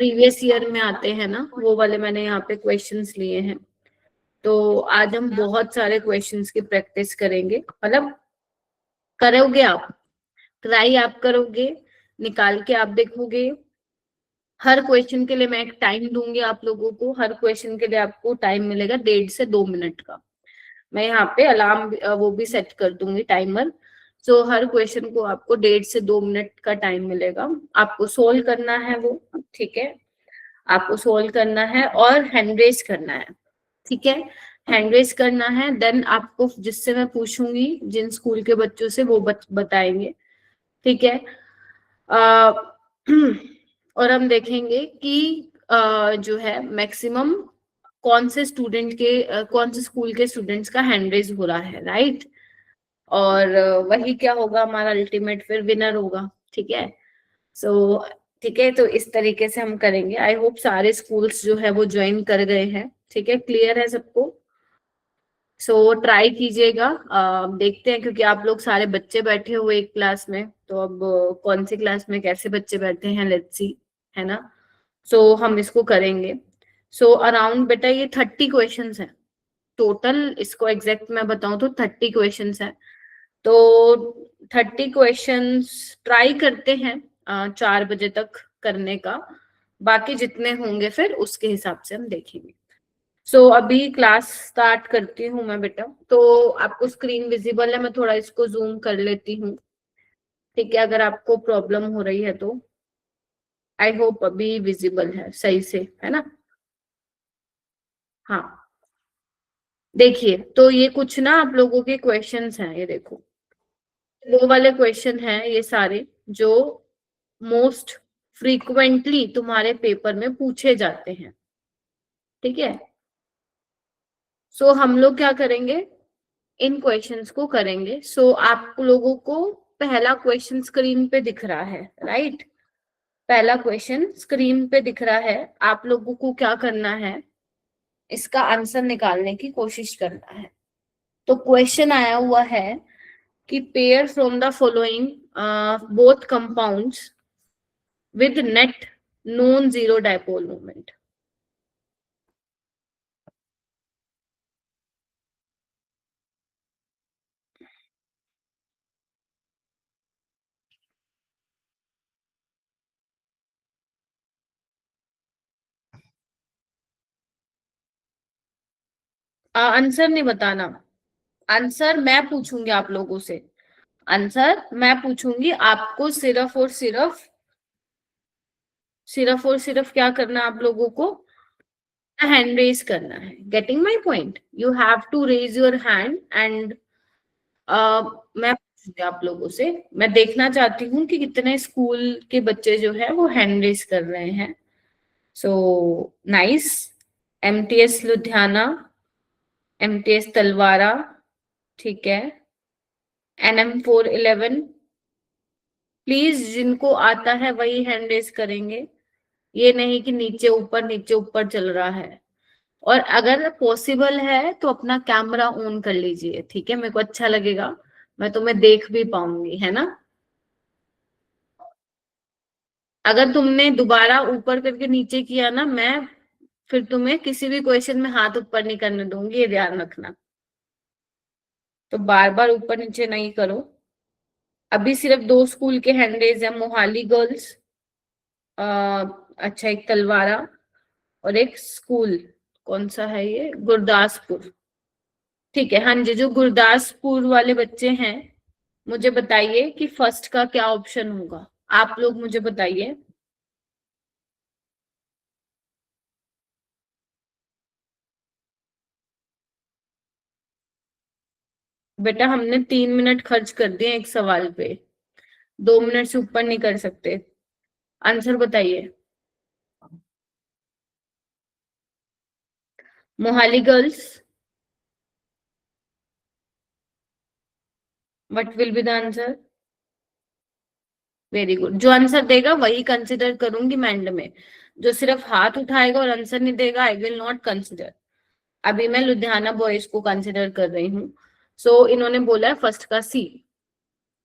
Previous year में आते हैं ना, वो वाले मैंने यहाँ पे क्वेश्चंस लिए हैं। तो आज हम बहुत सारे क्वेश्चंस की प्रैक्टिस करेंगे, मतलब करोगे आप, ट्राई आप करोगे, निकाल के आप देखोगे। हर क्वेश्चन के लिए मैं एक टाइम दूंगी आप लोगों को, हर क्वेश्चन के लिए आपको टाइम मिलेगा 1.5 से 2 मिनट का। मैं यहाँ पे अलार्म वो भी सेट कर दूंगी, टाइमर। सो हर क्वेश्चन को आपको 1.5 से 2 मिनट का टाइम मिलेगा, आपको सोल्व करना है वो, ठीक है। आपको सोल्व करना है और हैंड रेज करना है, ठीक है। हैंड रेज करना है, देन आपको जिससे मैं पूछूंगी, जिन स्कूल के बच्चों से, वो बताएंगे, ठीक है। अ, और हम देखेंगे कि जो है मैक्सिमम कौन से स्टूडेंट के कौन से स्कूल के स्टूडेंट्स का हैंड रेज हो रहा है, राइट। और वही क्या होगा, हमारा अल्टीमेट फिर विनर होगा, ठीक है। सो ठीक है, तो इस तरीके से हम करेंगे। आई होप सारे स्कूल्स जो है वो ज्वाइन कर गए हैं, ठीक है, क्लियर है सबको। सो ट्राई कीजिएगा, देखते हैं, क्योंकि आप लोग सारे बच्चे बैठे हुए एक क्लास में, तो अब कौन सी क्लास में कैसे बच्चे बैठे हैं, लेट्स सी, है ना। सो हम इसको करेंगे। सो अराउंड बेटा ये 30 क्वेश्चंस हैं टोटल, इसको एग्जैक्ट मैं बताऊं तो 30 क्वेश्चंस हैं। तो 30 क्वेश्चंस ट्राई करते हैं 4 बजे तक करने का, बाकी जितने होंगे फिर उसके हिसाब से हम देखेंगे। सो अभी क्लास स्टार्ट करती हूँ मैं बेटा। तो आपको स्क्रीन विजिबल है, मैं थोड़ा इसको जूम कर लेती हूँ, ठीक है, अगर आपको प्रॉब्लम हो रही है तो। आई होप अभी विजिबल है सही से, है ना। हाँ, देखिए, तो ये कुछ ना आप लोगों के क्वेश्चंस हैं, ये देखो, वो वाले क्वेश्चन हैं ये सारे, जो मोस्ट फ्रीक्वेंटली तुम्हारे पेपर में पूछे जाते हैं, ठीक है। सो हम लोग क्या करेंगे, इन क्वेश्चंस को करेंगे। सो आप लोगों को पहला क्वेश्चन स्क्रीन पे दिख रहा है, राइट। पहला क्वेश्चन स्क्रीन पे दिख रहा है, आप लोगों को क्या करना है, इसका आंसर निकालने की कोशिश करना है। तो क्वेश्चन आया हुआ है कि pair from the following both compounds with net non zero dipole moment. Answer नहीं बताना, आंसर मैं पूछूंगी आप लोगों से, आंसर मैं पूछूंगी आपको, सिर्फ और सिर्फ क्या करना है आप लोगों को, हैंड रेज करना है। Getting my point, you have to raise your hand and मैं पूछूंगी आप लोगों से। मैं देखना चाहती हूँ कि कितने स्कूल के बच्चे जो है वो हैंड रेज कर रहे हैं। So nice, MTS Ludhiana, MTS Talwara, ठीक है, NM411, प्लीज जिनको आता है वही हैंड रेज करेंगे, ये नहीं कि नीचे ऊपर चल रहा है। और अगर पॉसिबल है तो अपना कैमरा ऑन कर लीजिए, ठीक है, मेरे को अच्छा लगेगा, मैं तुम्हें देख भी पाऊंगी, है ना। अगर तुमने दोबारा ऊपर करके नीचे किया ना, मैं फिर तुम्हें किसी भी क्वेश्चन में हाथ ऊपर नहीं करने दूंगी, ये ध्यान रखना। तो बार बार ऊपर नीचे नहीं करो। अभी सिर्फ 2 स्कूल के हैंडरेज है, मोहाली गर्ल्स, अच्छा, एक तलवारा, और एक स्कूल, कौन सा है ये, गुरदासपुर, ठीक है। हाँ जी, जो गुरदासपुर वाले बच्चे हैं, मुझे बताइए कि फर्स्ट का क्या ऑप्शन होगा, आप लोग मुझे बताइए। बेटा हमने 3 मिनट खर्च कर दिए एक सवाल पे, 2 मिनट से ऊपर नहीं कर सकते। आंसर बताइए। Mohali girls, what will be the answer. Very good, जो आंसर देगा वही कंसिडर करूंगी मैं एंड में, जो सिर्फ हाथ उठाएगा और आंसर नहीं देगा, आई विल नॉट कंसिडर। अभी मैं लुधियाना बॉयज को कंसिडर कर रही हूँ। सो इन्होंने बोला है फर्स्ट का सी,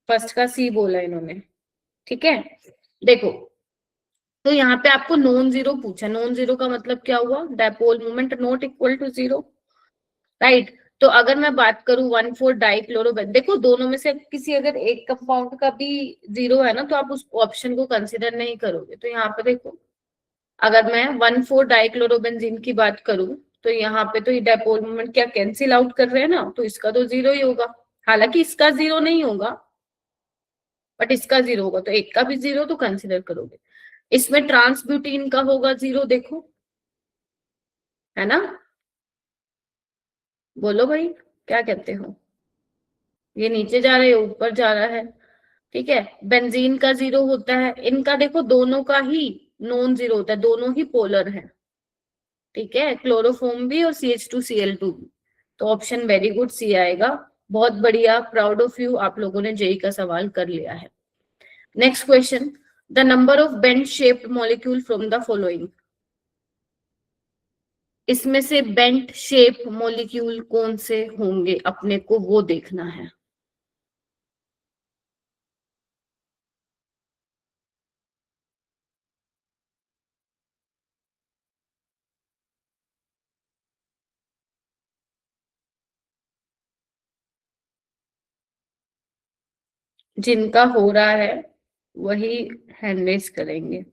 फर्स्ट का सी बोला इन्होंने, ठीक है। देखो, तो यहाँ पे आपको नॉन जीरो पूछा, नॉन जीरो का मतलब क्या हुआ, dipole moment not equal to zero, right. तो अगर मैं बात करूं 1,4 डाइक्लोरोबेन, देखो दोनों में से किसी अगर एक कंपाउंड का भी जीरो है ना तो आप उस ऑप्शन को कंसिडर नहीं करोगे। तो यहाँ पे देखो, अगर मैं 1,4 डाइक्लोरोबेंजीन की बात करूं तो यहाँ पे तो ये डायपोल मोमेंट क्या कैंसिल आउट कर रहे हैं ना, तो इसका तो जीरो ही होगा। हालांकि इसका जीरो नहीं होगा, बट इसका जीरो होगा, तो एक का भी जीरो तो कंसिडर करोगे। इसमें ट्रांसब्यूटीन का होगा जीरो, देखो, है ना। बोलो भाई, क्या कहते हो, ये नीचे जा रहा है, ऊपर जा रहा है, ठीक है। बेंजीन का जीरो होता है, इनका देखो दोनों का ही नॉन जीरो होता है, दोनों ही पोलर है, ठीक है, क्लोरोफॉर्म भी और CH2Cl2 भी। तो ऑप्शन वेरी गुड सी आएगा। बहुत बढ़िया, प्राउड ऑफ यू, आप लोगों ने जेई का सवाल कर लिया है। Next question, the number of bent shaped molecule from the following. इसमें से बेंट शेप मॉलिक्यूल कौन से होंगे, अपने को वो देखना है। जिनका हो रहा है वही हैंड रेज करेंगे।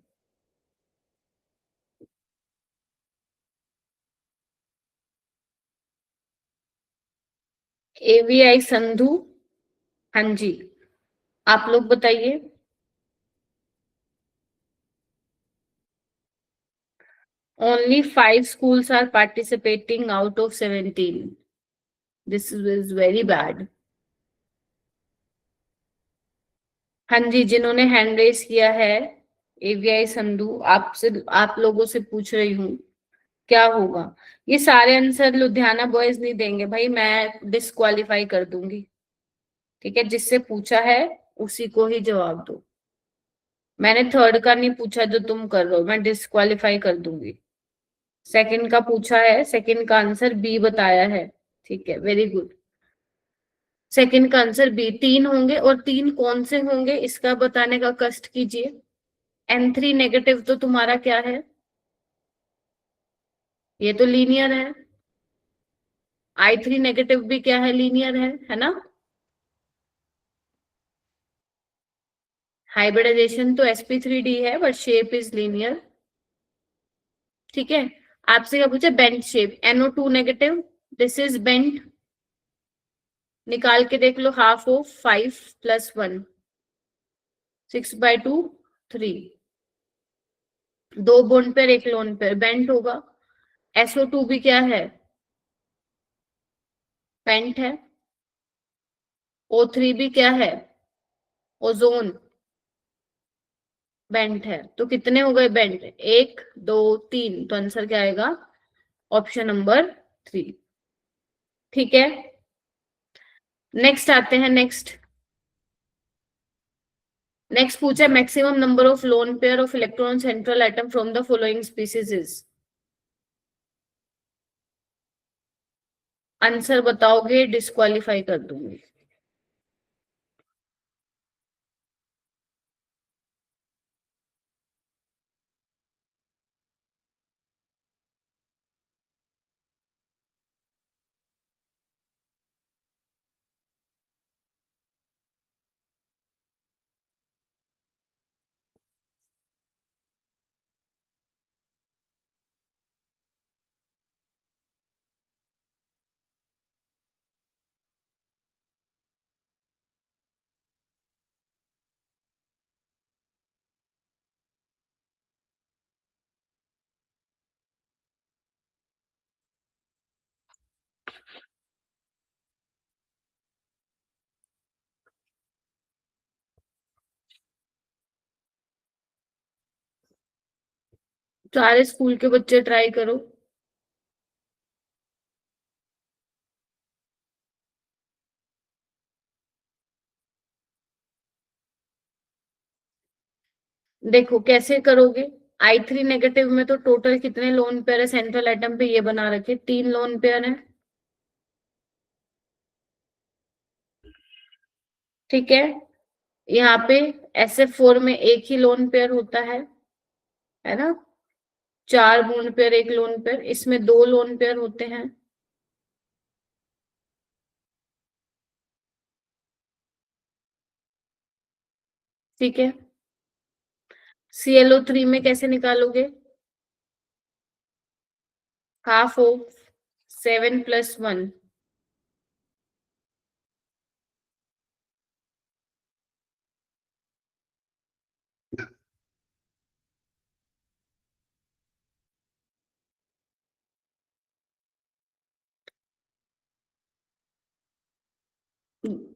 AVI संधु, हाँ जी, आप लोग बताइए। Only 5 schools are participating out of 17. This is very bad. हाँ जी, जिन्होंने हैंड रेस किया है, AVI संधु, आपसे, आप लोगों से पूछ रही हूँ, क्या होगा। ये सारे आंसर लुधियाना बॉयज नहीं देंगे भाई, मैं डिस्क्वालीफाई कर दूंगी, ठीक है। जिससे पूछा है उसी को ही जवाब दो। मैंने थर्ड का नहीं पूछा जो तुम कर रहे हो, मैं डिस्क्वालीफाई कर दूंगी। सेकंड का पूछा है, सेकंड का आंसर बी बताया है, ठीक है, वेरी गुड। सेकंड का आंसर बी, तीन होंगे, और तीन कौन से होंगे इसका बताने का कष्ट कीजिए। N3 नेगेटिव तो तुम्हारा क्या है, ये तो लीनियर है। I3 नेगेटिव भी क्या है, लीनियर है ना। हाइब्रिडाइजेशन तो sp3d है, बट शेप इज लीनियर, ठीक है। आपसे क्या पूछा, bent shape, NO2 negative, this is bent, निकाल के देख लो, हाफ ऑफ 5+1, 6/2, 3, दो बोन पेयर एक लोन पेयर, बेंट होगा। SO2 भी क्या है, पेंट है। O3 भी क्या है, ओजोन, बेंट है। तो कितने हो गए बेंट, एक, दो, तीन, तो आंसर क्या आएगा, ऑप्शन नंबर 3, ठीक है। नेक्स्ट आते हैं, नेक्स्ट नेक्स्ट पूछा, maximum number of lone pair of electron central atom from the following species is. Answer बताओगे डिस्क्वालीफाई कर दूंगी। सारे स्कूल के बच्चे ट्राई करो। देखो कैसे करोगे, I3 नेगेटिव में तो टोटल कितने लोन पेयर है सेंट्रल एटम पे, ये बना रखे, 3 लोन पेयर है, ठीक है। यहाँ पे SF4 में एक ही लोन पेयर होता है, है ना, 4 लोन पेयर, 1 लोन पेयर, इसमें 2 लोन पेयर होते हैं। ठीक है, ClO3 में कैसे निकालोगे? Half of 7+1।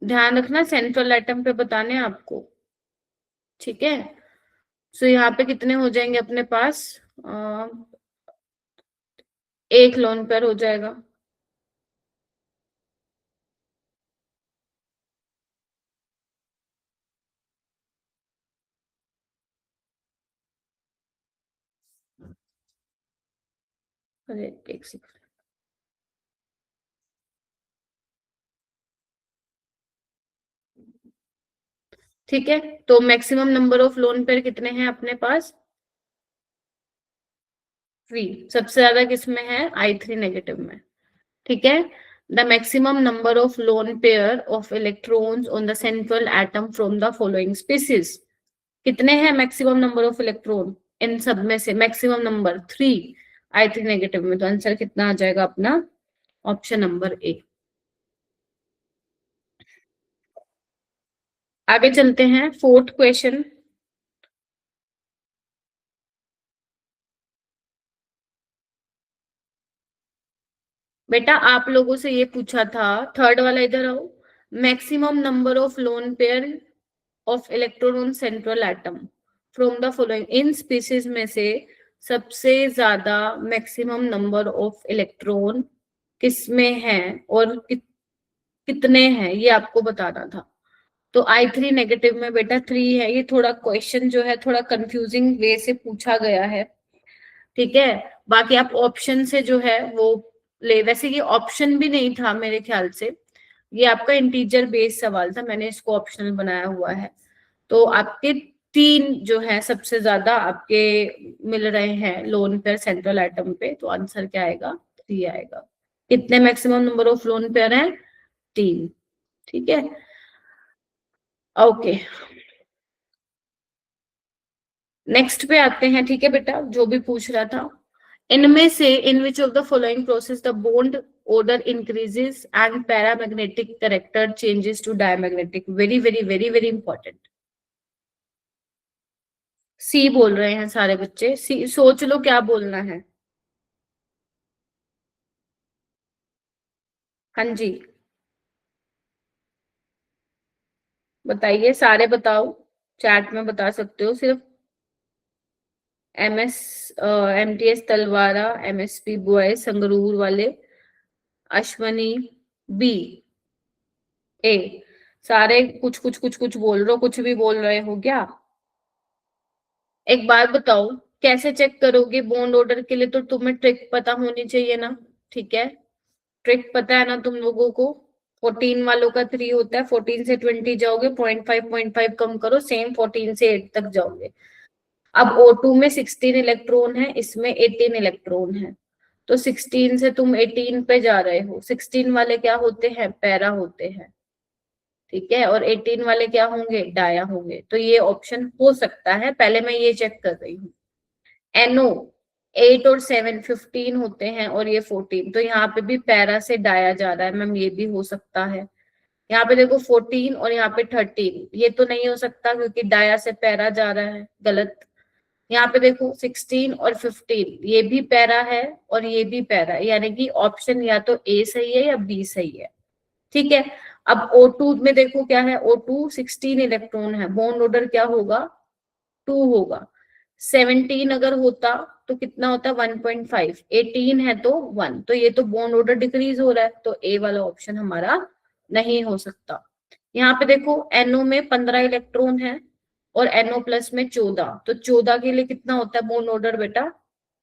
ध्यान रखना सेंट्रल एटम पे बताने हैं आपको, ठीक है। सो यहाँ पे कितने हो जाएंगे अपने पास? 1 लोन पेयर हो जाएगा। अरे एक सेकंड। ठीक है, तो maximum number of lone pair कितने हैं अपने पास? 3। सबसे ज्यादा किसमें है? I3 नेगेटिव में। ठीक है, the maximum number of lone pair of electrons on the central atom from the following species. कितने हैं maximum number of electron in सब में से? मैक्सिमम नंबर 3, I3 नेगेटिव में। तो आंसर कितना आ जाएगा अपना? Option number A. आगे चलते हैं, 4th क्वेश्चन। बेटा आप लोगों से ये पूछा था, थर्ड वाला इधर आओ, maximum number of lone pair of electron on central atom from the following, in species में से सबसे ज्यादा मैक्सिमम नंबर ऑफ इलेक्ट्रॉन किसमें है और कितने हैं, ये आपको बताना था। तो I3 नेगेटिव में बेटा 3 है। ये थोड़ा क्वेश्चन जो है थोड़ा कंफ्यूजिंग वे से पूछा गया है, ठीक है। बाकी आप ऑप्शन से जो है वो ले, वैसे ये ऑप्शन भी नहीं था मेरे ख्याल से, ये आपका इंटीजर बेस्ड सवाल था, मैंने इसको ऑप्शनल बनाया हुआ है। तो आपके 3 जो है सबसे ज्यादा आपके मिल रहे हैं लोन पेयर सेंट्रल एटम पे, तो आंसर क्या आएगा? 3 आएगा। कितने maximum number of lone pair हैं? 3। ठीक है, ओके। नेक्स्ट पे आते हैं, ठीक है बेटा, जो भी पूछ रहा था, इनमें से in which of the following process the bond order increases and paramagnetic character changes to diamagnetic? Very very very very important. C बोल रहे हैं सारे बच्चे, सी सोच लो क्या बोलना है। हाँ जी, बताइए, सारे बताओ, चैट में बता सकते हो सिर्फ। MS MTS तलवारा, MSP बॉय संगरूर वाले, अश्वनी बी, ए, सारे कुछ कुछ कुछ कुछ बोल रहे हो, कुछ भी बोल रहे हो क्या? एक बात बताओ, कैसे चेक करोगे बॉन्ड ऑर्डर के लिए? तो तुम्हें ट्रिक पता होनी चाहिए ना, ठीक है। ट्रिक पता है ना तुम लोगों को? 14 वालों का 3 होता है, 14 से 20 जाओगे, 0.5 कम करो, सेम 14 से 8 तक जाओगे। अब O2 में 16 इलेक्ट्रॉन है, इसमें 18 इलेक्ट्रॉन है, तो 16 से तुम 18 पे जा रहे हो। 16 वाले क्या होते हैं? पैरा होते हैं, ठीक है, और 18 वाले क्या होंगे? डाया होंगे। तो ये ऑप्शन हो सकता है, पहले मैं ये चेक कर रही हूँ। NO 8 और 7 15 होते हैं और ये 14, तो यहाँ पे भी पैरा से डाया जा रहा है मैम, ये भी हो सकता है। यहाँ पे देखो 14 और यहाँ पे 13, ये तो नहीं हो सकता क्योंकि डाया से पैरा जा रहा है, गलत। यहाँ पे देखो 16 और 15, ये भी पैरा है और ये भी पैरा है, यानी कि ऑप्शन या तो ए सही है या बी सही है, ठीक है। अब O2 में देखो क्या है, O2 16 इलेक्ट्रॉन है, बॉन्ड ऑर्डर क्या होगा? 2 होगा। 17 अगर होता तो कितना होता? 1.5। 18 है तो 1, तो ये तो बॉन्ड ऑर्डर डिक्रीज हो रहा है, तो ए वाला ऑप्शन हमारा नहीं हो सकता। यहाँ पे देखो NO में 15 इलेक्ट्रॉन है और NO प्लस में 14, तो 14 के लिए कितना होता है बॉन्ड ऑर्डर बेटा?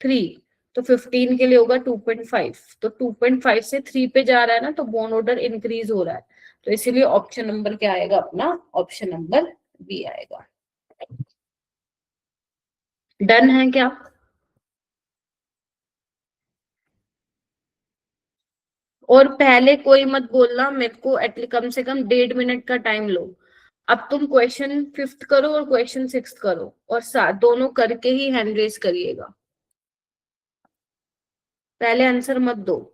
3। तो 15 के लिए होगा 2.5, तो 2.5 से 3 पे जा रहा है ना, तो बॉन्ड ऑर्डर इंक्रीज हो रहा है, तो इसीलिए ऑप्शन नंबर क्या आएगा अपना? ऑप्शन नंबर बी आएगा। डन है क्या? और पहले कोई मत बोलना मेरे को, एटली कम से कम 1.5 मिनट का टाइम लो। अब तुम क्वेश्चन फिफ्थ करो और क्वेश्चन सिक्स्थ करो, और साथ दोनों करके ही हैंड रेस करिएगा, पहले आंसर मत दो।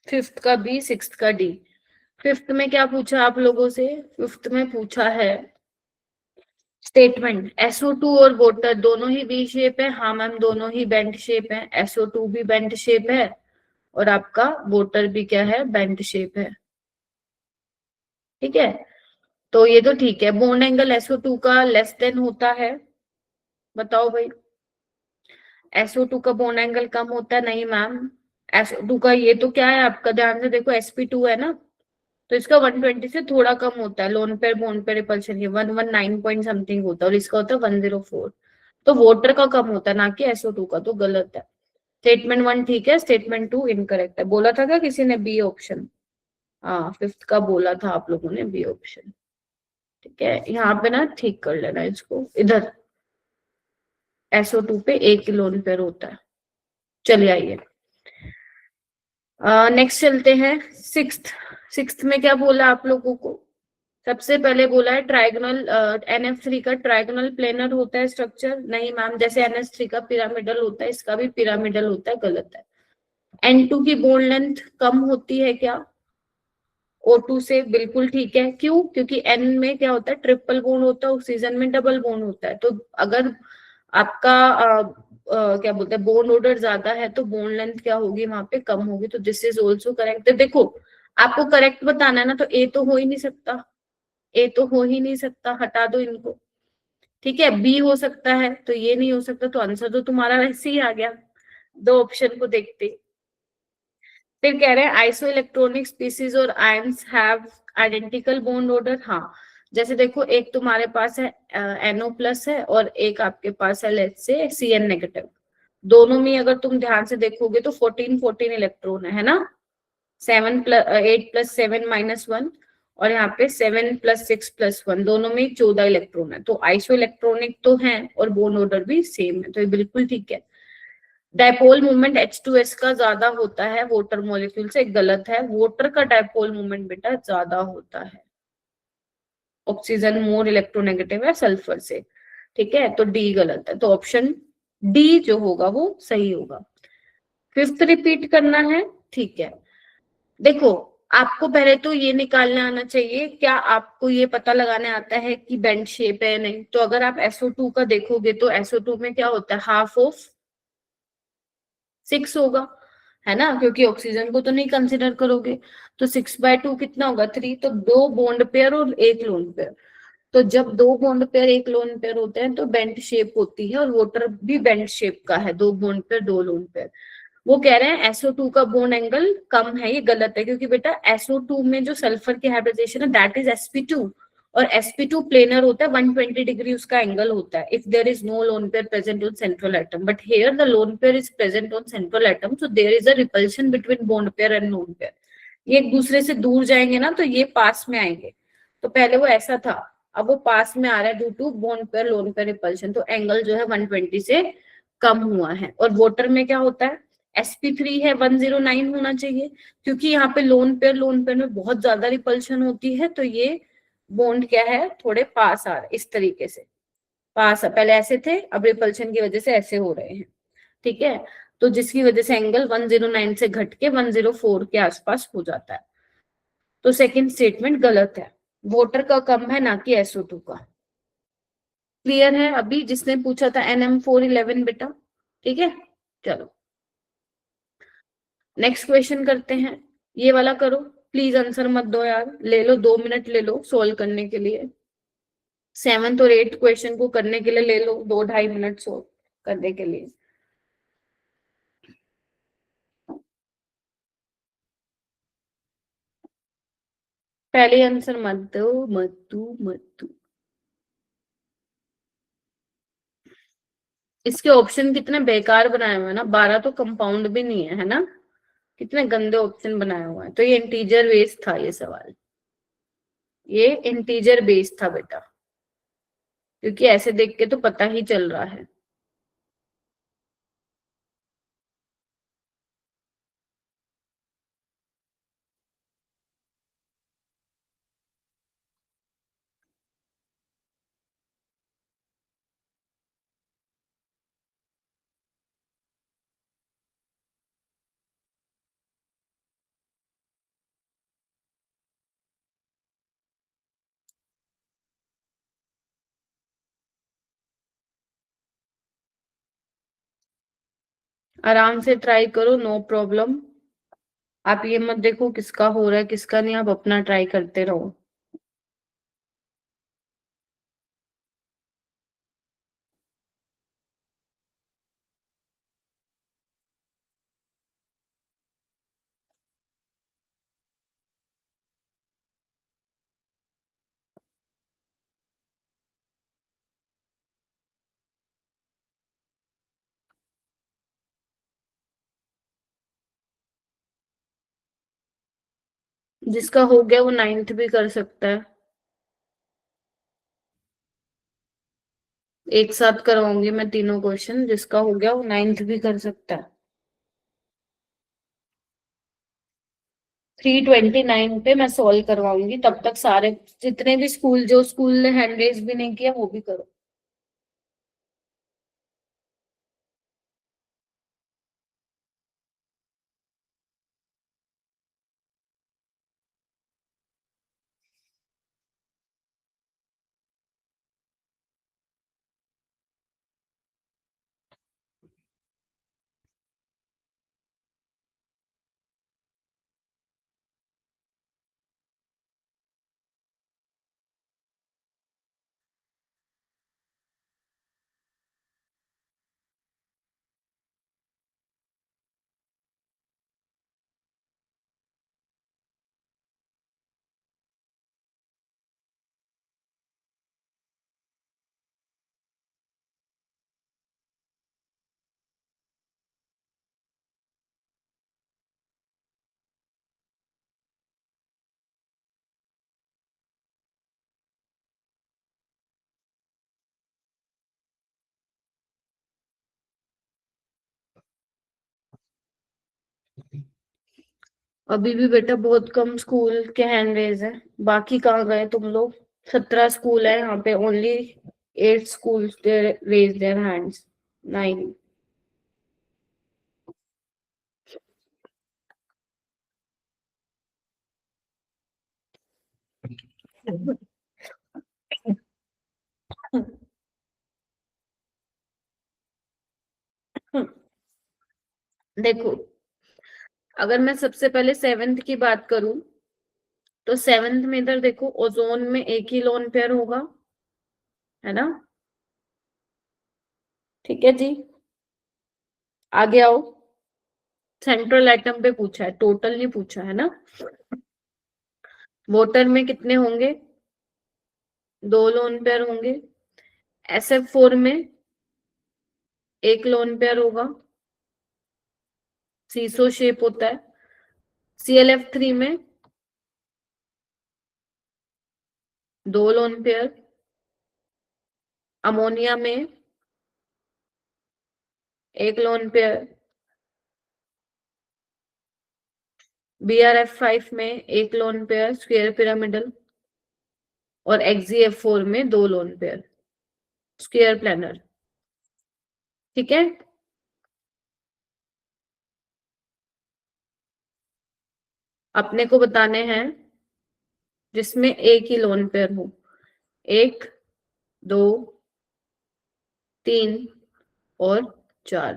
फिफ्थ का बी, सिक्स्थ का डी। फिफ्थ में क्या पूछा आप लोगों से? फिफ्थ में पूछा है स्टेटमेंट, SO2 और वोटर दोनों ही वी शेप है। हाँ मैम, दोनों ही बेंट शेप है। SO2 भी बेंट शेप है और आपका वोटर भी क्या है, बेंट शेप है। ठीक है, तो ये तो ठीक है। बॉन्ड एंगल SO2 का लेस देन होता है, बताओ भाई। SO2 का बॉन्ड एंगल कम होता है? नहीं मैम, SO2 का, ये तो क्या है आपका, ध्यान से देखो, sp2 है ना, तो इसका 120 से थोड़ा कम होता है। Lone pair bond pair repulsion, ये 119 पॉइंट समथिंग होता है, और इसका होता है 104। तो वोटर का कम होता है, ना कि SO2 का, तो गलत है। स्टेटमेंट वन ठीक है, स्टेटमेंट टू इनकरेक्ट है। बोला था क्या किसी ने बी ऑप्शन? हाँ, फिफ्थ का बोला था आप लोगों ने, बी ऑप्शन। ठीक है, यहाँ पे ना ठीक कर लेना इसको, इधर SO2 पे एक लोन पेयर होता है। चलिए आइए, नेक्स्ट चलते हैं। सिक्स्थ, सिक्स्थ में क्या बोला आप लोगों को? सबसे पहले बोला है ट्राइगोनल, NF3 का ट्राइगोनल प्लेनर होता है स्ट्रक्चर। नहीं मैम, जैसे NH3 का पिरामिडल होता है, इसका भी पिरामिडल होता है, गलत है। N2 की बोन्ड लेंथ कम होती है क्या? O2 से, बिल्कुल ठीक है। क्यों? क्योंकि N में क्या होता है, ट्रिपल बोन्ड होता है, ऑक्सीजन में डबल बोन्ड होता है। तो अगर आपका क्या बोलते हैं, बोन ऑर्डर ज्यादा है, तो बोन लेंथ क्या होगी, वहां पे कम होगी। तो दिस इज ऑल्सो करेक्ट। देखो, आपको करेक्ट बताना है ना, तो ए तो हो ही नहीं सकता, ए तो हो ही नहीं सकता, हटा दो इनको। ठीक है, बी हो सकता है, तो ये नहीं हो सकता, तो आंसर तो तुम्हारा वैसे ही आ गया दो ऑप्शन को देखते। फिर कह रहे हैं आइसो इलेक्ट्रॉनिक स्पीसीज और ions have identical bond order. हाँ, जैसे देखो, एक तुम्हारे पास है NO प्लस है, और एक आपके पास है लेट्स से CN नेगेटिव। दोनों में अगर तुम ध्यान से देखोगे तो 14 इलेक्ट्रॉन है ना। 8+7 - 1, और यहाँ पे 7+6+1, दोनों में 14 इलेक्ट्रॉन है। तो आइसो इलेक्ट्रॉनिक तो है, और बोन ऑर्डर भी सेम है, तो ये बिल्कुल ठीक है। डायपोल मूवमेंट H2S का ज्यादा होता है वोटर मॉलिक्यूल से, गलत है। वोटर का डायपोल मूवमेंट बेटा ज्यादा होता है, ऑक्सीजन मोर इलेक्ट्रोनेगेटिव है सल्फर से। ठीक है, तो डी गलत है, तो ऑप्शन डी जो होगा वो सही होगा। फिफ्थ रिपीट करना है, ठीक है। देखो, आपको पहले तो ये निकालना आना चाहिए, क्या आपको ये पता लगाने आता है कि बेंड शेप है नहीं? तो अगर आप SO2 का देखोगे तो SO2 में क्या होता है, हाफ ऑफ 6 होगा, है ना, क्योंकि ऑक्सीजन को तो नहीं कंसिडर करोगे। तो 6/2 कितना होगा, 3। तो दो बॉन्ड पेयर और एक लोन पेयर। तो जब दो बॉन्ड पेयर एक लोन पेयर होते हैं तो बेंट शेप होती है, और वोटर भी बेंट शेप का है, दो बॉन्ड पेयर दो लोन पेयर। वो कह रहे हैं SO2 का बॉन्ड एंगल कम है, ये गलत है, क्योंकि बेटा SO2 में जो सल्फर की हाइब्रिडाइजेशन है दैट इज sp2, और sp2 प्लेनर होता है, 120 डिग्री उसका एंगल होता है if there is no lone pair present on central atom, but here the lone pair is present on central atom, so there is a repulsion between bond pair and lone pair. ये एक दूसरे से दूर जाएंगे ना तो ये पास में आएंगे, तो पहले वो ऐसा था, अब वो पास में आ रहा है due to bond pair lone pair repulsion, तो एंगल जो है 120 से कम हुआ है। और वोटर में क्या होता है, sp3 है 109 होना चाहिए, क्योंकि यहाँ पे लोन पेयर में बहुत ज्यादा रिपल्शन होती है, तो ये बॉन्ड क्या है, थोड़े पास आ रहे इस तरीके से, पास पहले ऐसे थे, अब रिपल्शन की वजह से ऐसे हो रहे हैं, ठीक है। तो जिसकी वजह से एंगल 109 से घट के 104 के आसपास हो जाता है, तो सेकंड स्टेटमेंट गलत है, वोटर का कम है ना कि SO2 का। क्लियर है अभी, जिसने पूछा था NM411 बेटा, ठीक है। चलो नेक्स्ट क्वेश्चन करते हैं, ये वाला करो, प्लीज आंसर मत दो यार, ले लो 2 मिनट ले लो सोल्व करने के लिए, 7th और 8th क्वेश्चन को करने के लिए ले लो 2-2.5 मिनट सोल्व करने के लिए। पहले आंसर मत दो, मत दो। इसके ऑप्शन कितने बेकार बनाए हुए हैं ना, 12 तो कंपाउंड भी नहीं है ना, कितने गंदे ऑप्शन बनाए हुए हैं। तो ये इंटीजर बेस्ड था ये सवाल, ये इंटीजर बेस्ड था बेटा, क्योंकि ऐसे देख के तो पता ही चल रहा है। आराम से ट्राई करो, नो प्रॉब्लम। आप ये मत देखो किसका हो रहा है किसका नहीं, आप अपना ट्राई करते रहो। जिसका हो गया वो 9th भी कर सकता है, एक साथ करवाऊंगी मैं तीनों क्वेश्चन, जिसका हो गया वो 9th भी कर सकता है। 329 पे मैं सॉल्व करवाऊंगी, तब तक सारे जितने भी स्कूल, जो स्कूल ने हैंड रेज भी नहीं किया वो भी करो। अभी भी बेटा बहुत कम स्कूल के हैंड रेज है, बाकी कहाँ गए तुम लोग। 17 स्कूल है यहाँ पे, only 8 school raise their hands, 9। देखो, अगर मैं सबसे पहले 7th की बात करूं, तो 7th में इधर देखो ओजोन में एक ही लोन पेयर होगा, है ना, ठीक है जी। आगे आओ, सेंट्रल एटम पे पूछा है, टोटल नहीं पूछा है ना। वोटर में कितने होंगे, 2 लोन पेयर होंगे। SF4 में 1 लोन पेयर होगा, सीसो शेप होता है। ClF3 में 2 लोन पेयर, अमोनिया में 1 लोन पेयर, BrF5 में 1 लोन पेयर स्क्वायर पिरामिडल, और XeF4 में 2 लोन पेयर स्क्वायर प्लानर। ठीक है, अपने को बताने हैं जिसमें एक ही लोन पेयर हो। 1, 2, 3 और 4,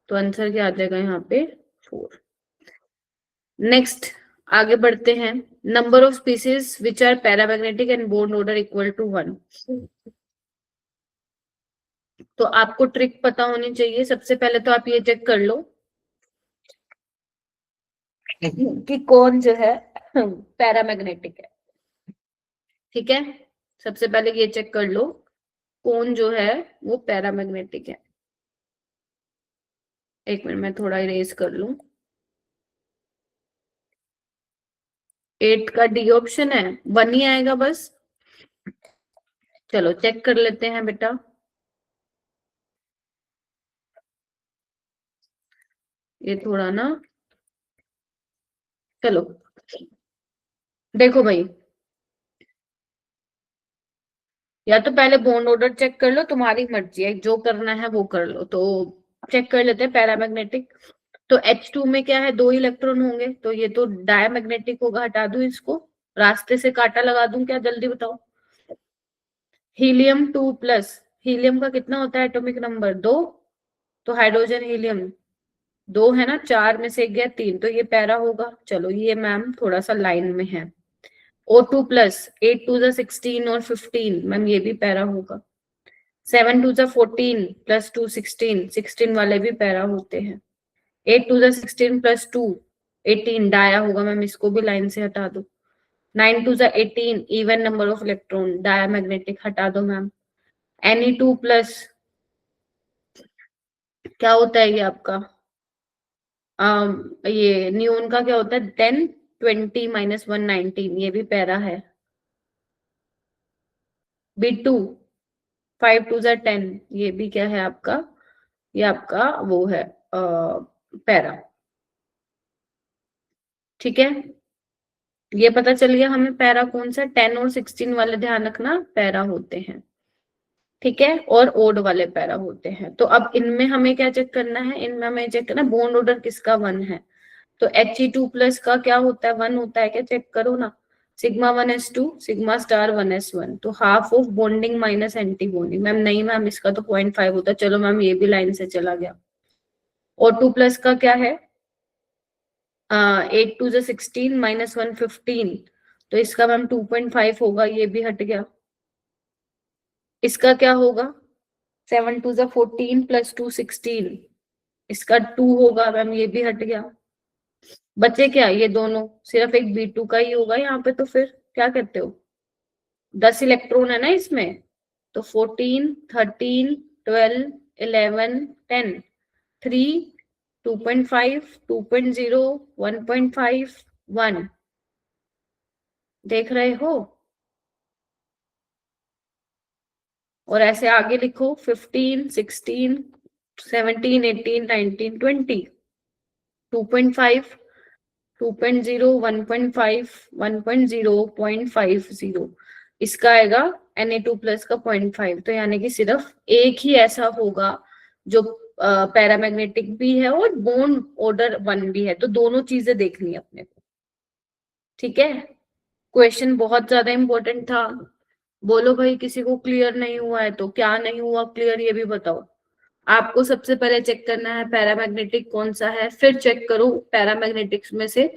तो आंसर क्या आ जाएगा यहाँ पे? 4। नेक्स्ट आगे बढ़ते हैं। Number of species which are paramagnetic and बोर्न ऑर्डर इक्वल टू 1। तो आपको ट्रिक पता होनी चाहिए। सबसे पहले तो आप ये चेक कर लो कि कौन जो है पैरामैग्नेटिक है। ठीक है, सबसे पहले ये चेक कर लो कौन जो है वो पैरामैग्नेटिक है। एक मिनट में थोड़ा इरेज कर लूं। 8 का डी ऑप्शन है, 1 ही आएगा बस। चलो चेक कर लेते हैं बेटा। ये थोड़ा ना, चलो देखो भाई, या तो पहले बॉन्ड ऑर्डर चेक कर लो, तुम्हारी मर्जी है, जो करना है वो कर लो। तो चेक कर लेते हैं पैरामैग्नेटिक। तो H2 में क्या है? 2 इलेक्ट्रॉन होंगे, तो ये तो डायमैग्नेटिक होगा। हटा दूं इसको, रास्ते से कांटा लगा दूं क्या? जल्दी बताओ। He2+, हीलियम का कितना होता है एटॉमिक नंबर? 2। तो हाइड्रोजन हीलियम 2 है ना, 4 में से एक गया 3, तो ये पैरा होगा। चलो ये मैम थोड़ा सा लाइन में है। O2+, 8 2 16 और 15, मैम ये भी पैरा होगा। 7 2 14 प्लस 2 16, 16 वाले भी पैरा होते हैं। 8 2 16 प्लस 2 18, डाया होगा मैम, इसको भी लाइन से हटा दो। 9 2 18, even number of electron, diamagnetic, हटा दो मैम। Ne2+, क्या होता है ये आपका? ये नियोन का क्या होता है? 10 20 -1 19, ये भी पैरा है। B2, 5 2 10, ये भी क्या है आपका? ये आपका वो है पैरा। ठीक है, ये पता चल गया हमें पैरा कौन सा। 10 और 16 वाले ध्यान रखना, पैरा होते हैं। ठीक है, और ओड वाले पैरा होते हैं। तो अब इनमें हमें क्या चेक करना है? इनमें हमें चेक करना बॉन्ड ऑर्डर किसका 1 है। तो He2+ का क्या होता है? 1 होता है क्या? चेक करो ना। Sigma 1s2, sigma star 1s1, तो half of bonding minus anti bonding. Ma'am नहीं मैम, इसका तो 0.5 होता है। चलो मैम ये भी लाइन से चला गया। O2+ का क्या है? 8 2 16 -1 15, तो इसका मैम 2.5 होगा, ये भी हट गया। इसका क्या होगा? 7 2 14 प्लस 2 16, इसका 2 होगा मैम, ये भी हट गया। बचे क्या? ये दोनों, सिर्फ एक B2 का ही होगा यहाँ पे। तो फिर क्या कहते हो? 10 इलेक्ट्रॉन है ना इसमें, तो 14 13 12 11 10, 3 2.5 2.0 1.5 1, देख रहे हो? और ऐसे आगे लिखो 15 16 17 18 19 20, 2.5 2.0 1.5 1.0 0.50, इसका आएगा Na2+ का 0.5। तो यानी कि सिर्फ एक ही ऐसा होगा जो पैरामैग्नेटिक भी है और बॉन्ड ऑर्डर 1 भी है। तो दोनों चीजें देखनी है अपने को। ठीक है, क्वेश्चन बहुत ज्यादा इंपॉर्टेंट था। बोलो भाई, किसी को क्लियर नहीं हुआ है तो क्या नहीं हुआ क्लियर, ये भी बताओ। आपको सबसे पहले चेक करना है पैरामैग्नेटिक कौन सा है, फिर चेक करो पैरामैग्नेटिक्स में से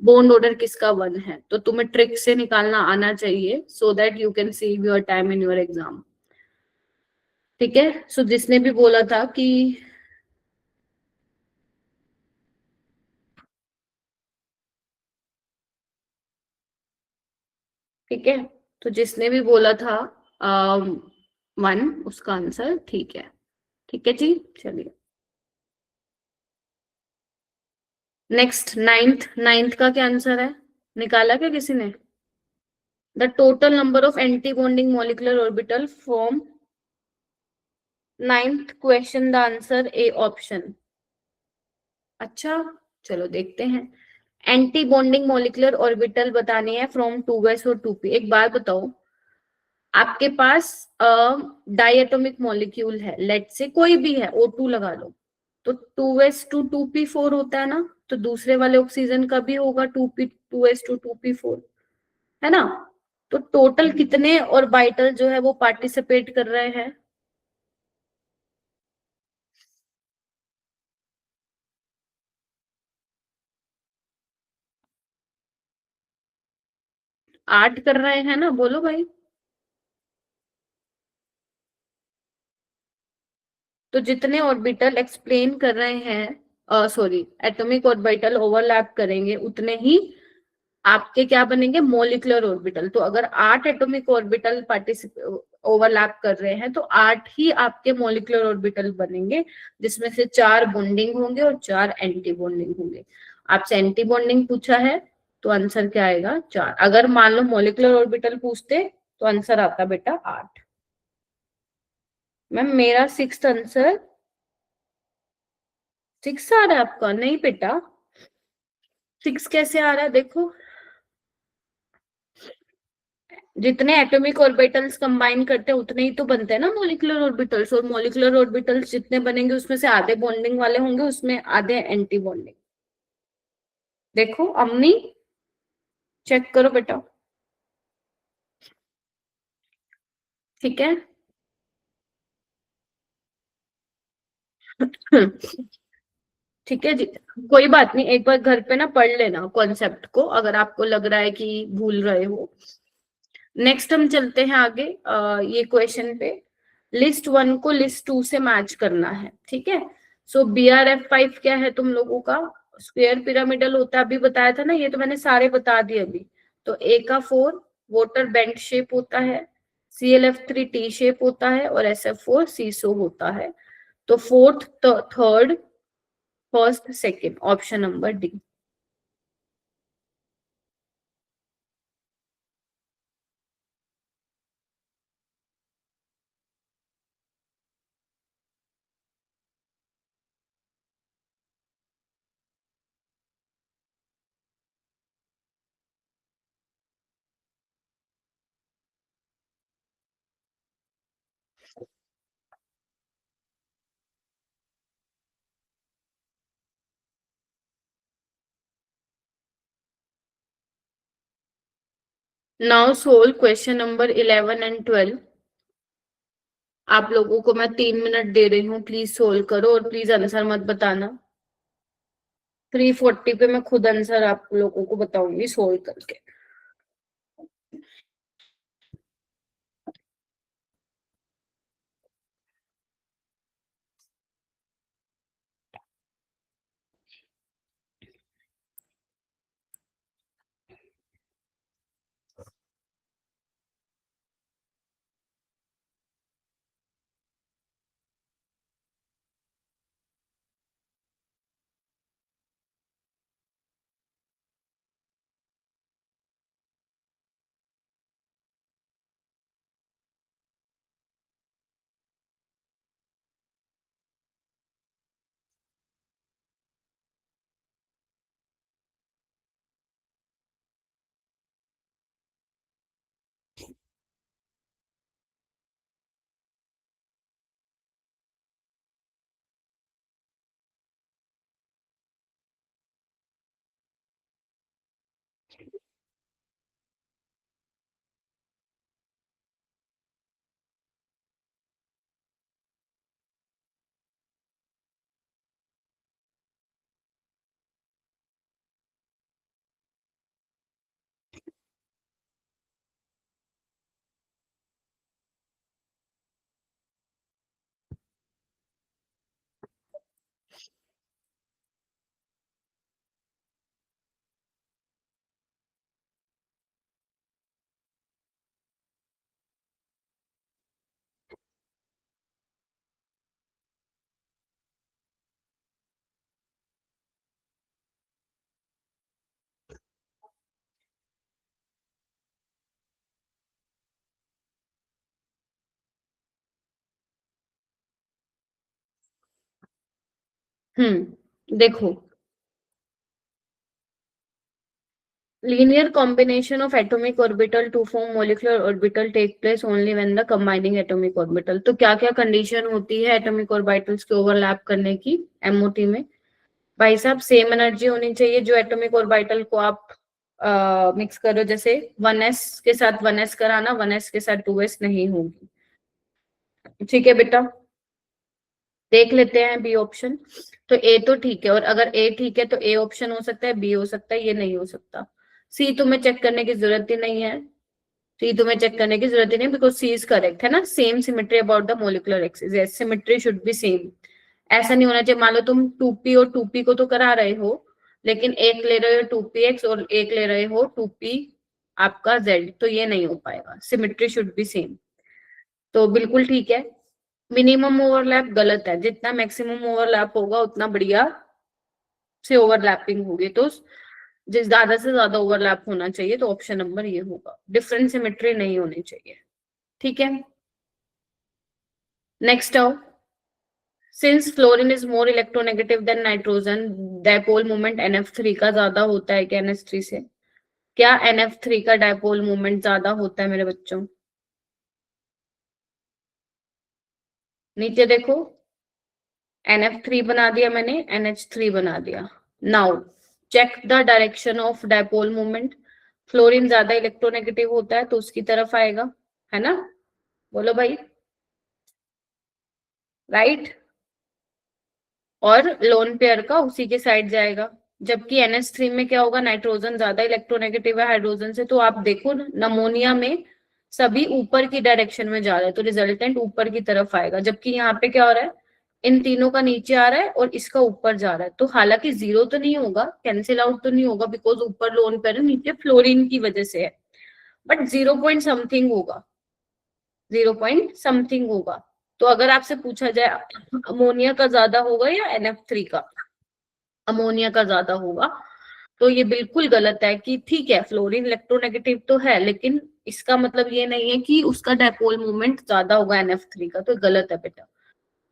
बॉन्ड ऑर्डर किसका 1 है। तो तुम्हें ट्रिक से निकालना आना चाहिए, so that you can save your time in your exam. ठीक है, सो जिसने भी बोला था कि ठीक है, तो जिसने भी बोला था 1, उसका आंसर ठीक है। ठीक है जी, चलिए नेक्स्ट। नाइन्थ, नाइन्थ का क्या आंसर है, निकाला क्या किसी ने? The total number of anti bonding molecular orbital from ninth question, the answer A option. अच्छा, चलो देखते हैं। एंटी बॉन्डिंग मॉलिक्यूलर ऑर्बिटल बतानी है फ्रॉम 2s और 2p। एक बात बताओ, आपके पास डायटोमिक मॉलिक्यूल है, लेट से कोई भी है, O2 लगा लो, तो 2s to 2p4 होता है ना, तो दूसरे वाले ऑक्सीजन का भी होगा 2s to 2p4, है ना? तो टोटल कितने ऑर्बिटल जो है वो पार्टिसिपेट कर रहे हैं? 8 कर रहे हैं ना, बोलो भाई। तो जितने ऑर्बिटल एक्सप्लेन कर रहे हैं, सॉरी, एटॉमिक ऑर्बिटल ओवरलैप करेंगे, उतने ही आपके क्या बनेंगे, मोलिकुलर ऑर्बिटल। तो अगर 8 एटॉमिक ऑर्बिटल पार्टिसिपेट ओवरलैप कर रहे हैं, तो 8 ही आपके मोलिकुलर ऑर्बिटल बनेंगे, जिसमें से 4 बॉन्डिंग होंगे और 4 एंटी बॉन्डिंग होंगे। आपसे एंटी बॉन्डिंग पूछा है, तो आंसर क्या आएगा, 4। अगर मान लो मोलिकुलर ऑर्बिटल पूछते, तो आंसर आता बेटा 8। मैम मेरा सिक्स आंसर 6 आ रहा है, आपका नहीं बेटा। 6 कैसे आ रहा है, देखो। जितने एटॉमिक ऑर्बिटल्स कंबाइन करते हैं, उतने ही तो बनते हैं ना मॉलिक्यूलर ऑर्बिटल्स, और मॉलिक्यूलर ऑर्बिटल्स जितने बनेंगे, उसमें से आधे बॉन्डिंग वाले होंगे, उसमें आधे एंटी बॉन्डिंग। देखो अम्मी, चेक करो बेटा। ठीक है। ठीक है जी, कोई बात नहीं, एक बार घर पे ना पढ़ लेना कॉन्सेप्ट को, अगर आपको लग रहा है कि भूल रहे हो। नेक्स्ट हम चलते हैं आगे, ये क्वेश्चन पे। लिस्ट 1 को लिस्ट 2 से मैच करना है, ठीक है। सो BRF5 क्या है तुम लोगों का? स्क्वेयर पिरामिडल होता है, अभी बताया था ना, ये तो मैंने सारे बता दिए अभी। तो A का 4 वाटर बेंट शेप होता है, ClF3 टी शेप होता है, और SF4 सीसो होता है। तो fourth, third, first, second, option number D. Now solve question number 11 and 12। आप लोगों को मैं 3 मिनट दे रही हूँ, प्लीज सोल्व करो, और प्लीज आंसर मत बताना। 3:40 पे मैं खुद आंसर आप लोगों को बताऊंगी सोल्व करके। देखो, linear combination of atomic orbital to form molecular orbital take place only when the combining atomic orbital। तो क्या क्या कंडीशन होती है एटॉमिक ऑर्बिटल्स के ओवरलैप करने की एमओटी में? भाई साहब, सेम एनर्जी होनी चाहिए। जो एटॉमिक ऑर्बिटल को आप मिक्स करो, जैसे 1s के साथ 1s कराना, 1s के साथ 2s नहीं होगी। ठीक है बेटा, देख लेते हैं बी ऑप्शन। तो ए तो ठीक है, और अगर ए ठीक है तो ए ऑप्शन हो सकता है, बी हो सकता है, ये नहीं हो सकता। सी तुम्हें चेक करने की जरूरत ही नहीं है। सी तुम्हें चेक करने की जरूरत ही नहीं, बिकॉज सी इज करेक्ट, है ना। Same symmetry about the molecular axis, yes, symmetry should be same. ऐसा नहीं होना चाहिए, मान लो तुम 2p और 2p को तो करा रहे हो, लेकिन एक ले रहे हो 2px और एक ले रहे हो 2p आपका z, तो ये नहीं हो पाएगा। Symmetry should be same. तो बिल्कुल ठीक है। मिनिमम ओवरलैप गलत है, जितना मैक्सिमम ओवरलैप होगा उतना बढ़िया से ओवरलैपिंग होगी। तो जिस ज्यादा से ज्यादा ओवरलैप होना चाहिए, तो ऑप्शन नंबर ये होगा, डिफरेंट सिमेट्री नहीं होनी चाहिए। ठीक है, नेक्स्ट आओ। Since fluorine is more electronegative than nitrogen, dipole moment NF3 का ज्यादा होता है क्या NH3 से? क्या NF3 का डायपोल मोमेंट ज्यादा होता है मेरे बच्चों? नीचे देखो, NF3 बना दिया मैंने, NH3 बना दिया। Now check the direction of dipole moment. Fluorine ज्यादा इलेक्ट्रोनेगेटिव होता है तो उसकी तरफ आएगा, है ना। बोलो भाई, राइट। और लोन पेयर का उसी के साइड जाएगा। जबकि NH3 में क्या होगा, नाइट्रोजन ज्यादा इलेक्ट्रोनेगेटिव है हाइड्रोजन से, तो आप देखो नमोनिया में सभी ऊपर की डायरेक्शन में जा रहे हैं, तो रिजल्टेंट ऊपर की तरफ आएगा। जबकि यहाँ पे क्या हो रहा है, इन तीनों का नीचे आ रहा है और इसका ऊपर जा रहा है। तो हालांकि जीरो तो नहीं होगा, कैंसिल आउट तो नहीं होगा, बिकॉज ऊपर लोन पेयर है, नीचे फ्लोरीन की वजह से है, बट 0 पॉइंट समथिंग होगा, 0 पॉइंट समथिंग होगा। तो अगर आपसे पूछा जाए अमोनिया का ज्यादा होगा या NF3 का, अमोनिया का ज्यादा होगा, तो ये बिल्कुल गलत है। कि ठीक है, फ्लोरीन इलेक्ट्रोनेगेटिव तो है, लेकिन इसका मतलब ये नहीं है कि उसका डायपोल मूवमेंट ज्यादा होगा NF3 का, तो गलत है बेटा।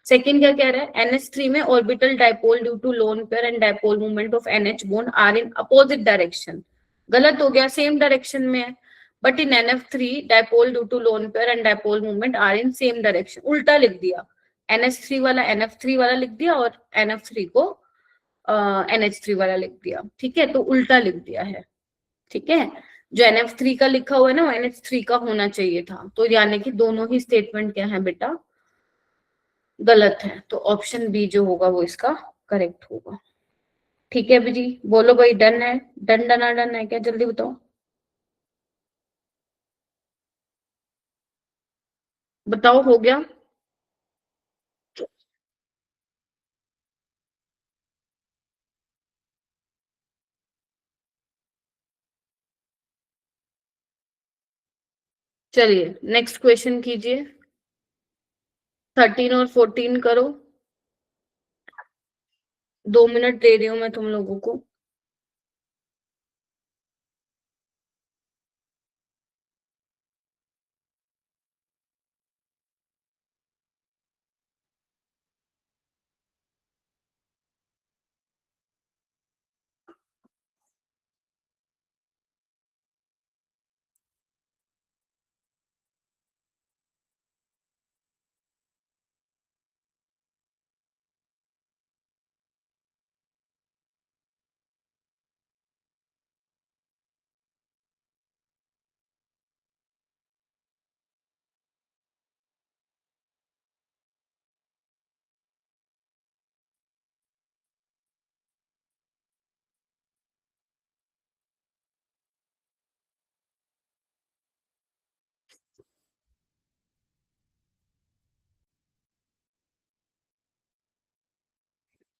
सेकंड क्या कह रहा है, NH3 में orbital dipole due to lone pair and dipole movement of NH bond are in opposite direction. गलत हो गया, सेम डायरेक्शन में है। But in NF3 dipole due to lone pair and dipole movement are in same direction, उल्टा लिख दिया। NH3 वाला NF3 वाला लिख दिया, और NF3 को NH3 वाला लिख दिया। ठीक है, तो उल्टा लिख दिया है। ठीक है, जो NF3 का लिखा हुआ है ना, वो NH3 का होना चाहिए था। तो यानी कि दोनों ही स्टेटमेंट क्या है बेटा, गलत है। तो ऑप्शन बी जो होगा वो इसका करेक्ट होगा। ठीक है जी, बोलो भाई, डन है? डन डना डन है क्या, जल्दी बताओ। बताओ, हो गया? चलिए नेक्स्ट क्वेश्चन कीजिए। 13 और 14 करो। 2 मिनट दे रही हूँ मैं तुम लोगों को।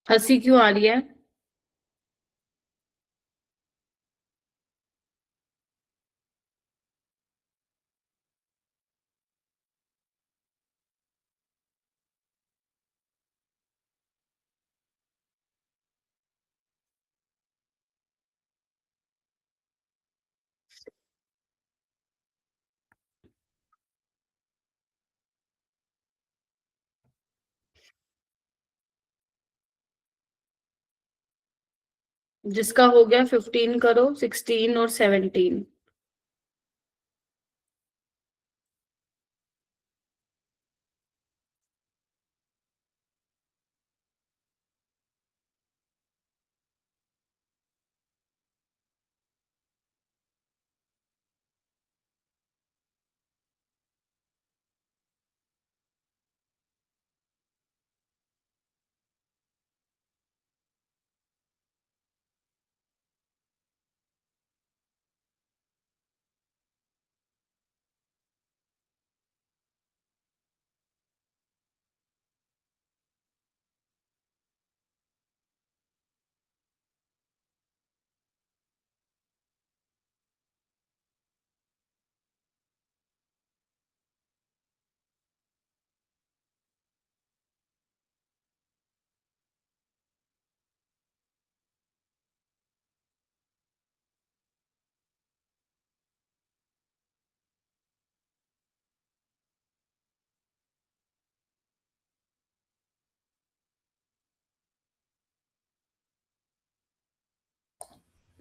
हंसी क्यों आ रही है? जिसका हो गया 15 करो, 16 और 17।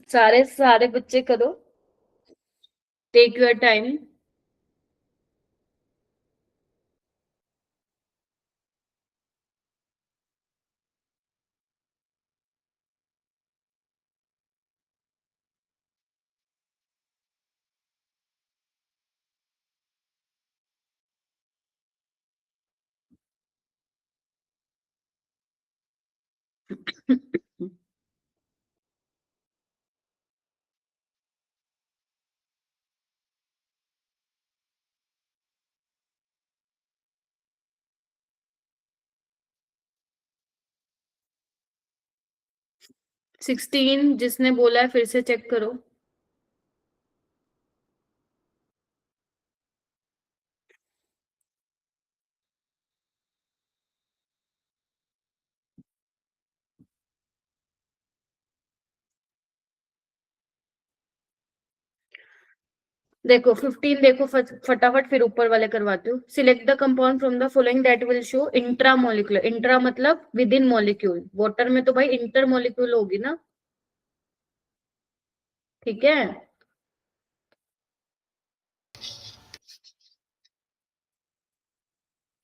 सारे सारे बच्चे करो, टेक योर टाइम। 16 जिसने बोला है फिर से चेक करो। देखो 15 देखो, फटाफट फिर ऊपर वाले करवाते हो। Select the compound from the following that will show intra molecular. Intra मतलब विद इन मॉलिक्यूल, वाटर में तो भाई इंटर मॉलिक्यूल होगी ना, ठीक है।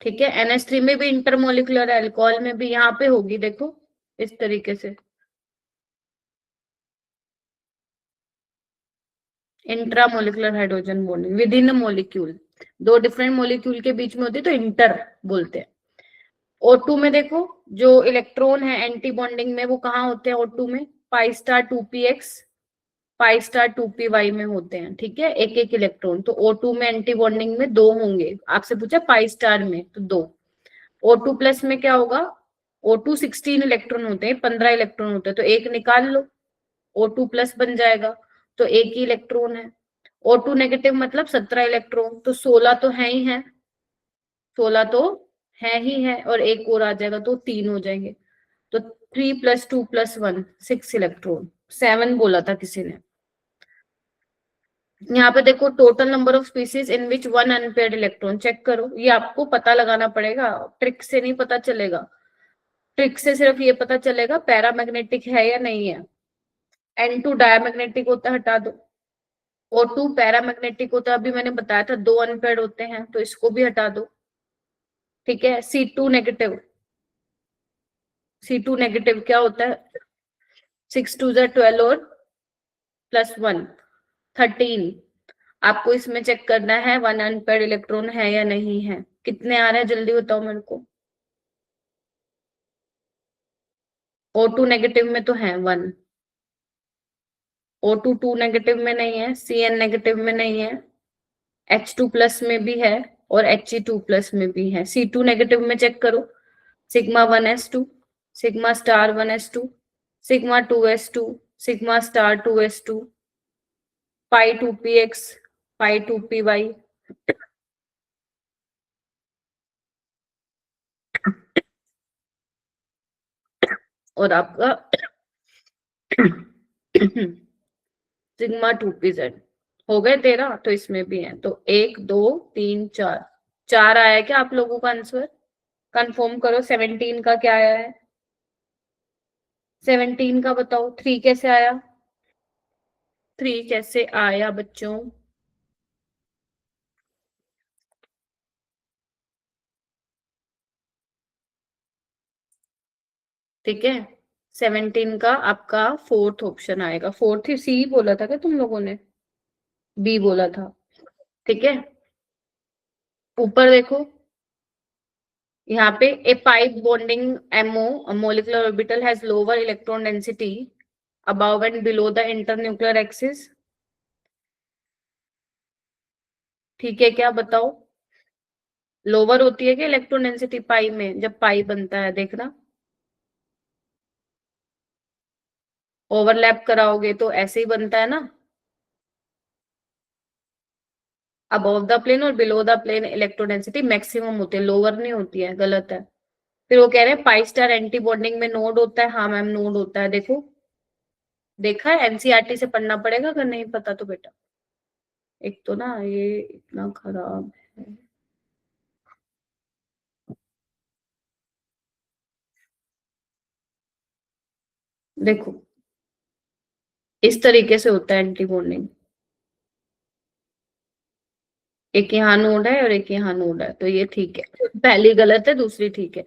ठीक है, NH3 में भी इंटरमोलिकुलर है, अल्कोहल में भी, यहाँ पे होगी देखो इस तरीके से, intramolecular hydrogen bonding with in molecule. दो डिफरेंट मॉलिक्यूल के बीच में होती है तो इंटर बोलते हैं। O2 में देखो, जो इलेक्ट्रॉन है एंटी बॉन्डिंग में वो कहाँ होते हैं O2 में, pi star 2px, pi star 2py में होते हैं, ठीक है, एक एक इलेक्ट्रॉन। तो O2 में एंटी बॉन्डिंग में दो होंगे, आपसे पूछा पाई स्टार में तो दो। O2 प्लस में क्या होगा, O2 16 इलेक्ट्रॉन होते हैं, 15 इलेक्ट्रॉन होते हैं, तो एक निकाल लो, O2 प्लस बन जाएगा, तो एक ही इलेक्ट्रॉन है। O2 नेगेटिव मतलब 17 इलेक्ट्रॉन, तो 16 तो है ही है, 16 तो है ही है, और एक और आ जाएगा तो 3 हो जाएंगे। तो 3 + 2 + 1 6 इलेक्ट्रॉन, 7 बोला था किसी ने। यहाँ पे देखो total number of species in which one unpaired electron, check करो, ये आपको पता लगाना पड़ेगा, ट्रिक से नहीं पता चलेगा। ट्रिक से सिर्फ ये पता चलेगा पैरामैग्नेटिक है या नहीं है। N2 डायमैग्नेटिक होता है, हटा दो। O2 पैरामैग्नेटिक होता है, अभी मैंने बताया था, दो अनपेयर्ड होते हैं, तो इसको भी हटा दो। ठीक है, C2 नेगेटिव, C2 नेगेटिव क्या होता है, 6 2 12 और +1 13। आपको इसमें चेक करना है वन अनपेयर्ड इलेक्ट्रॉन है या नहीं है। कितने आ रहे हैं जल्दी बताओ मेरे को। O2 नेगेटिव में तो है 1, O2 2 नेगेटिव में नहीं है, Cn नेगेटिव में नहीं है, H2 प्लस में भी है और He2 प्लस में भी है। C2 नेगेटिव में चेक करो, sigma 1s2, sigma star 1s2, sigma 2s2, sigma star 2s2, पाई 2px, पाई 2py। और आपका सिग्मा 2pz हो गए 13, तो इसमें भी है, तो 1 2 3 4, 4 आया है क्या आप लोगों का आंसर, कंफर्म करो। 17 का क्या आया है, 17 का बताओ, 3 कैसे आया? 3 कैसे आया बच्चों? ठीक है, 17 का आपका फोर्थ ऑप्शन आएगा। फोर्थ ही सी बोला था क्या तुम लोगों ने? बी बोला था। ठीक है, ऊपर देखो, यहाँ पे a pi bonding MO molecular orbital has lower electron density above and below the internuclear axis। ठीक है, क्या बताओ? लोअर होती है क्या इलेक्ट्रॉन डेंसिटी पाई में, जब पाई बनता है? देखना, ओवरलैप कराओगे तो ऐसे ही बनता है ना, अबव द प्लेन और below the plane electron density maximum होती है, लोअर नहीं होती है, गलत है। फिर वो कह रहे हैं पाई स्टार एंटी बॉन्डिंग में नोड होता है। हाँ मैम, नोड होता है, देखो, देखा है, एनसीईआरटी से पढ़ना पड़ेगा अगर नहीं पता तो बेटा। एक तो ना ये इतना खराब है। देखो, इस तरीके से होता है एंटी बॉन्डिंग, एक यहाँ नोड है और एक यहाँ नोड है, तो ये ठीक है, पहली गलत है, दूसरी ठीक है।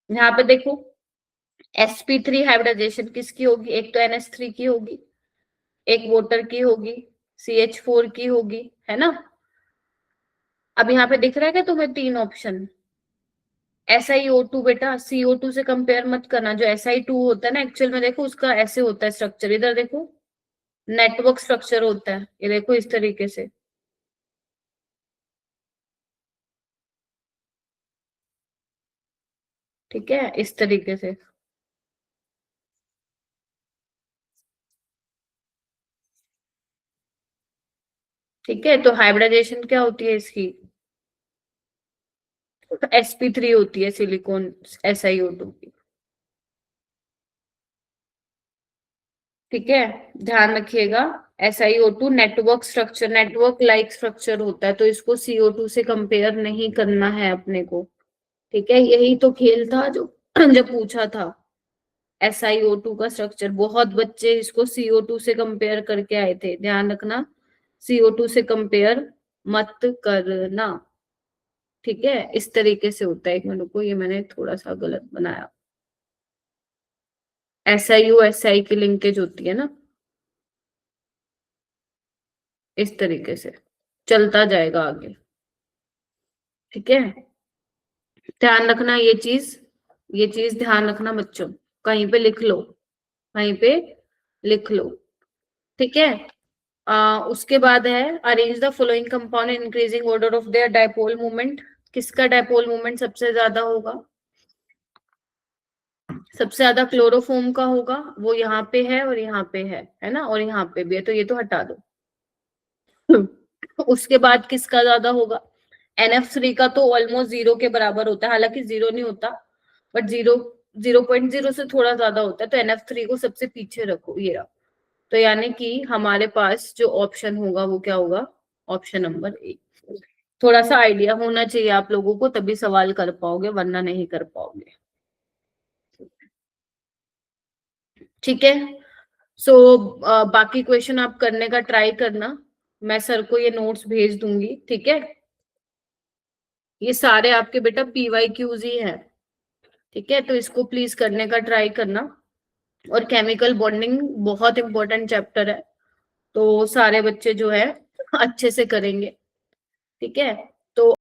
यहाँ पे देखो, sp3 हाइब्रिडाइजेशन किसकी होगी? एक तो NH3 की होगी, एक वाटर की होगी, CH4 की होगी, है ना। अब यहाँ पे दिख रहा है क्या तुम्हें 3 ऑप्शन? SiO2 बेटा, CO2 से कंपेयर मत करना, जो Si2 होता है ना एक्चुअल में, देखो उसका ऐसे होता है स्ट्रक्चर, इधर देखो, नेटवर्क स्ट्रक्चर होता है, ये देखो इस तरीके से। ठीक है, इस तरीके से। ठीक है, तो हाइब्रिडाइजेशन क्या होती है इसकी? sp3 होती है सिलिकॉन SiO2 की। ठीक है, ध्यान रखिएगा, SiO2 network structure, network like structure होता है, तो इसको CO2 से कंपेयर नहीं करना है अपने को। ठीक है, यही तो खेल था जो जब पूछा था SiO2 का स्ट्रक्चर, बहुत बच्चे इसको CO2 से कंपेयर करके आए थे, ध्यान रखना, CO2 से कंपेयर मत करना। ठीक है, इस तरीके से होता है। एक मिनट को, ये मैंने थोड़ा सा गलत बनाया, SiO SI की लिंकेज होती है ना, इस तरीके से चलता जाएगा आगे। ठीक है, ध्यान रखना ये चीज ध्यान रखना बच्चों, कहीं पे लिख लो, कहीं पे लिख लो। ठीक है, उसके बाद है arrange the following compound in increasing order of their dipole movement. किसका डायपोल मूवमेंट सबसे ज्यादा होगा? सबसे ज्यादा क्लोरोफॉर्म का होगा, वो यहाँ पे है और यहाँ पे है ना, और यहाँ पे भी है, तो ये तो हटा दो। उसके बाद किसका ज्यादा होगा? NF3 का तो ऑलमोस्ट 0 के बराबर होता है, हालांकि 0 नहीं होता, बट 0.0 से थोड़ा ज्यादा होता है, तो NF3 को सबसे पीछे रखो, ये रहा। तो यानी कि हमारे पास जो ऑप्शन होगा वो क्या होगा? Option number A. थोड़ा सा आइडिया होना चाहिए आप लोगों को, तभी सवाल कर पाओगे, वरना नहीं कर पाओगे। ठीक है, सो बाकी क्वेश्चन आप करने का ट्राई करना, मैं सर को ये नोट्स भेज दूंगी। ठीक है, ये सारे आपके बेटा PYQs ही है। ठीक है, तो इसको प्लीज करने का ट्राई करना। और केमिकल बॉन्डिंग बहुत इंपॉर्टेंट चैप्टर है, तो सारे बच्चे जो है अच्छे से करेंगे। ठीक है, तो